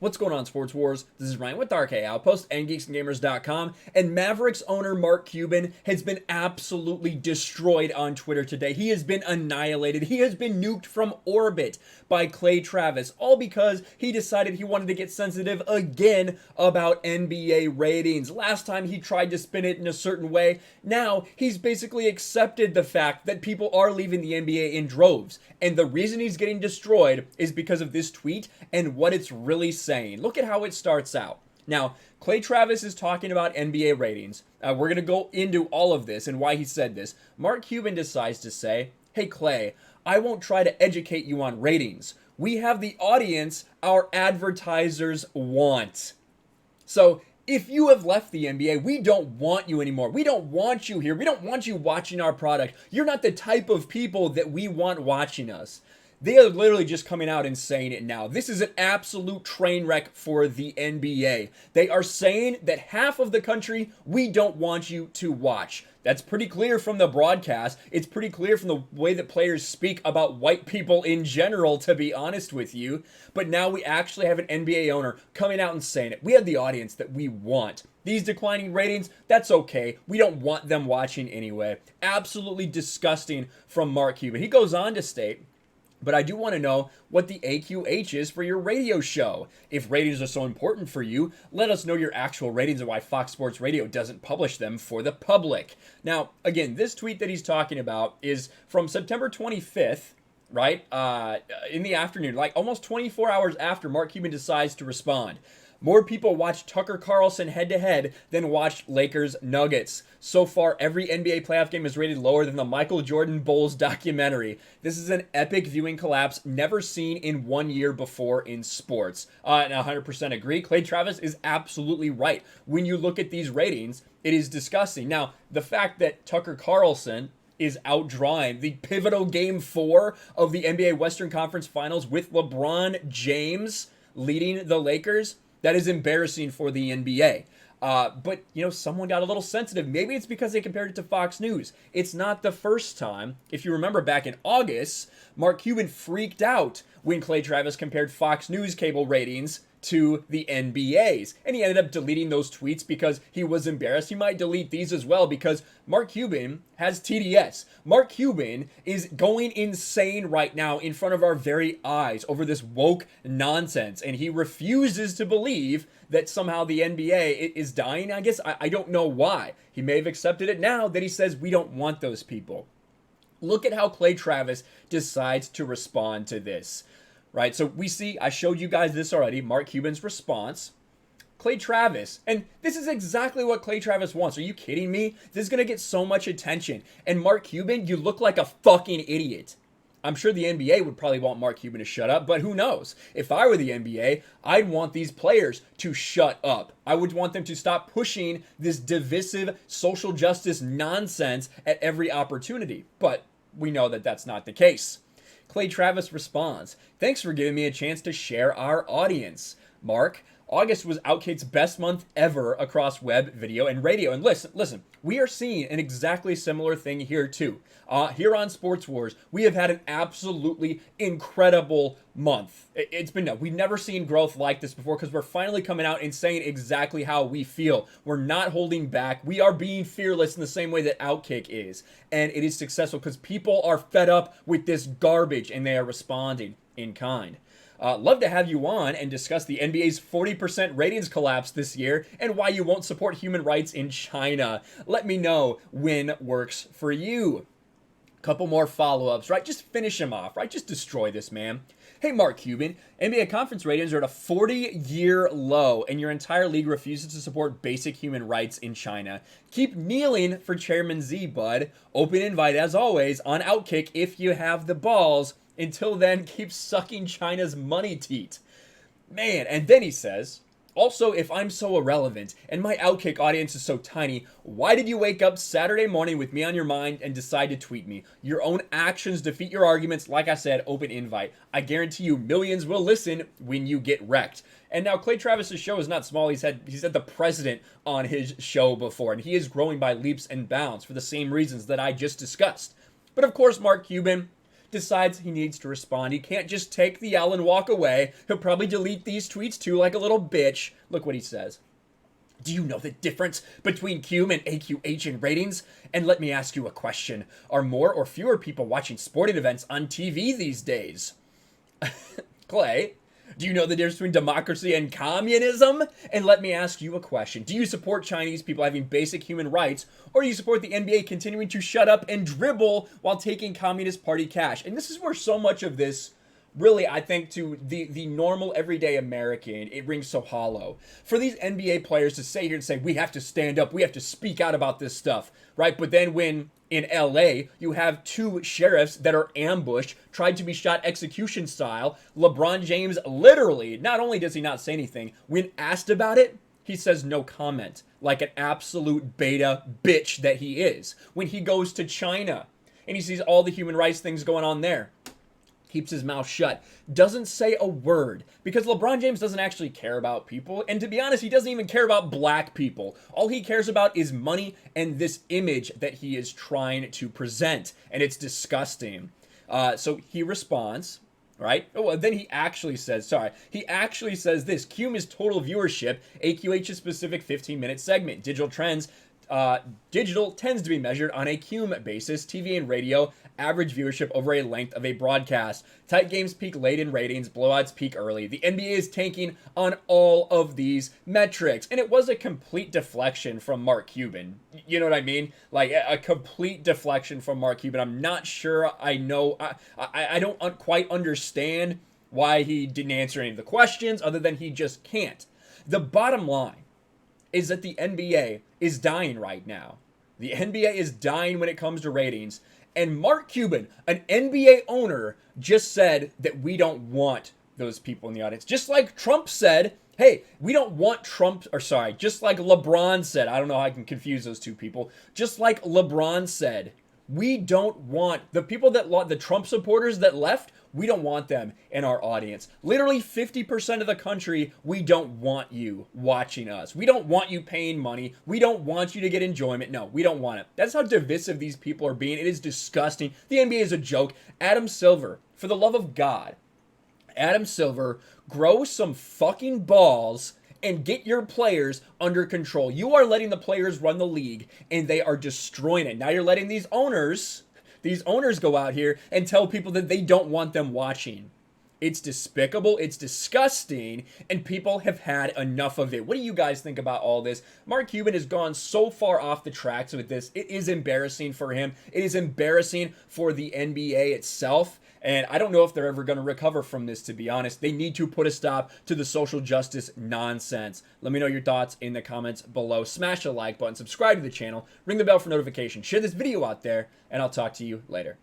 What's going on, Sports Wars? This is Ryan with RK Outpost and GeeksandGamers.com, and Mavericks owner Mark Cuban has been absolutely destroyed on Twitter today. He has been annihilated. He has been nuked from orbit by Clay Travis, all because he decided he wanted to get sensitive again about NBA ratings. Last time he tried to spin it in a certain way. Now he's basically accepted the fact that people are leaving the NBA in droves, and the reason he's getting destroyed is because of this tweet and what it's really saying. Look at how it starts out. Now, Clay Travis is talking about NBA ratings. We're going to go into all of this and why he said this. Mark Cuban decides to say, hey, Clay, I won't try to educate you on ratings. We have the audience our advertisers want. So, if you have left the NBA, we don't want you anymore. We don't want you here. We don't want you watching our product. You're not the type of people that we want watching us. They are literally just coming out and saying it now. This is an absolute train wreck for the NBA. They are saying that half of the country, we don't want you to watch. That's pretty clear from the broadcast. It's pretty clear from the way that players speak about white people in general, to be honest with you. But now we actually have an NBA owner coming out and saying it. We have the audience that we want. These declining ratings, that's okay. We don't want them watching anyway. Absolutely disgusting from Mark Cuban. He goes on to state, but I do want to know what the AQH is for your radio show. If ratings are so important for you, let us know your actual ratings and why Fox Sports Radio doesn't publish them for the public. Now, again, this tweet that he's talking about is from September 25th, right? In the afternoon, like almost 24 hours after Mark Cuban decides to respond. More people watched Tucker Carlson head-to-head than watched Lakers Nuggets. So far, every NBA playoff game is rated lower than the Michael Jordan Bulls documentary. This is an epic viewing collapse never seen in 1 year before in sports. And I 100% agree. Clay Travis is absolutely right. When you look at these ratings, it is disgusting. Now, the fact that Tucker Carlson is outdrawing the pivotal Game 4 of the NBA Western Conference Finals with LeBron James leading the Lakers, that is embarrassing for the NBA. But, someone got a little sensitive. Maybe it's because they compared it to Fox News. It's not the first time. If you remember back in August, Mark Cuban freaked out when Clay Travis compared Fox News cable ratings to the NBA's. And he ended up deleting those tweets because he was embarrassed. He might delete these as well because Mark Cuban has TDS. Mark Cuban is going insane right now in front of our very eyes over this woke nonsense. And he refuses to believe that somehow the NBA is dying. I guess I don't know why. He may have accepted it now that he says we don't want those people. Look at how Clay Travis decides to respond to this. Right, so we see, I showed you guys this already, Mark Cuban's response. Clay Travis, and this is exactly what Clay Travis wants. Are you kidding me? This is going to get so much attention. And Mark Cuban, you look like a fucking idiot. I'm sure the NBA would probably want Mark Cuban to shut up, but who knows? If I were the NBA, I'd want these players to shut up. I would want them to stop pushing this divisive social justice nonsense at every opportunity. But we know that that's not the case. Clay Travis responds, thanks for giving me a chance to share our audience. Mark, August was Outkick's best month ever across web, video, and radio. And listen, we are seeing an exactly similar thing here too. Here on Sports Wars, we have had an absolutely incredible month. We've never seen growth like this before because we're finally coming out and saying exactly how we feel. We're not holding back. We are being fearless in the same way that Outkick is. And it is successful because people are fed up with this garbage and they are responding in kind. Love to have you on and discuss the NBA's 40% ratings collapse this year and why you won't support human rights in China. Let me know when works for you. Couple more follow-ups, right? Just finish him off, right? Just destroy this man. Hey, Mark Cuban, NBA conference ratings are at a 40-year low, and your entire league refuses to support basic human rights in China. Keep kneeling for Chairman Z, bud. Open invite, as always, on Outkick if you have the balls. Until then, keep sucking China's money teat. Man, and then he says, also, if I'm so irrelevant and my Outkick audience is so tiny, why did you wake up Saturday morning with me on your mind and decide to tweet me? Your own actions defeat your arguments. Like I said, open invite. I guarantee you millions will listen when you get wrecked. And now Clay Travis's show is not small. He's had the president on his show before, and he is growing by leaps and bounds for the same reasons that I just discussed. But of course, Mark Cuban decides he needs to respond. He can't just take the L and walk away. He'll probably delete these tweets too like a little bitch. Look what he says. Do you know the difference between Cume and AQH in ratings? And let me ask you a question. Are more or fewer people watching sporting events on TV these days? Clay, do you know the difference between democracy and communism? And let me ask you a question. Do you support Chinese people having basic human rights, or do you support the NBA continuing to shut up and dribble while taking Communist Party cash? And this is where so much of this, really, I think, to the normal, everyday American, it rings so hollow. For these NBA players to sit here and say, we have to stand up, we have to speak out about this stuff, right? But then when in LA, you have two sheriffs that are ambushed, tried to be shot execution style, LeBron James literally, not only does he not say anything, when asked about it, he says no comment, like an absolute beta bitch that he is. When he goes to China and he sees all the human rights things going on there, keeps his mouth shut, doesn't say a word, because LeBron James doesn't actually care about people, and to be honest, he doesn't even care about black people. All he cares about is money and this image that he is trying to present, and it's disgusting. So he responds, right? Oh, then he actually says this: Cume is total viewership, AQH's specific 15-minute segment. Digital tends to be measured on a Cume basis. TV and radio average viewership over a length of a broadcast. Tight games peak late in ratings, blowouts peak early. The NBA is tanking on all of these metrics. And it was a complete deflection from Mark Cuban. You know what I mean? Like a complete deflection from Mark Cuban. I'm not sure I know. I don't quite understand why he didn't answer any of the questions, other than he just can't. The bottom line is that the NBA is dying right now. The NBA is dying when it comes to ratings. And Mark Cuban, an NBA owner, just said that we don't want those people in the audience. Just like Trump said, hey, we don't want just like LeBron said, I don't know how I can confuse those two people. Just like LeBron said, we don't want the people the Trump supporters that left, we don't want them in our audience. Literally 50% of the country, we don't want you watching us. We don't want you paying money. We don't want you to get enjoyment. No, we don't want it. That's how divisive these people are being. It is disgusting. The NBA is a joke. Adam Silver, for the love of God, Adam Silver, grow some fucking balls and get your players under control. You are letting the players run the league, and they are destroying it. Now you're letting these owners go out here and tell people that they don't want them watching. It's despicable, it's disgusting, and people have had enough of it. What do you guys think about all this? Mark Cuban has gone so far off the tracks with this. It is embarrassing for him. It is embarrassing for the NBA itself. And I don't know if they're ever going to recover from this, to be honest. They need to put a stop to the social justice nonsense. Let me know your thoughts in the comments below. Smash the like button, subscribe to the channel, ring the bell for notifications, share this video out there, and I'll talk to you later.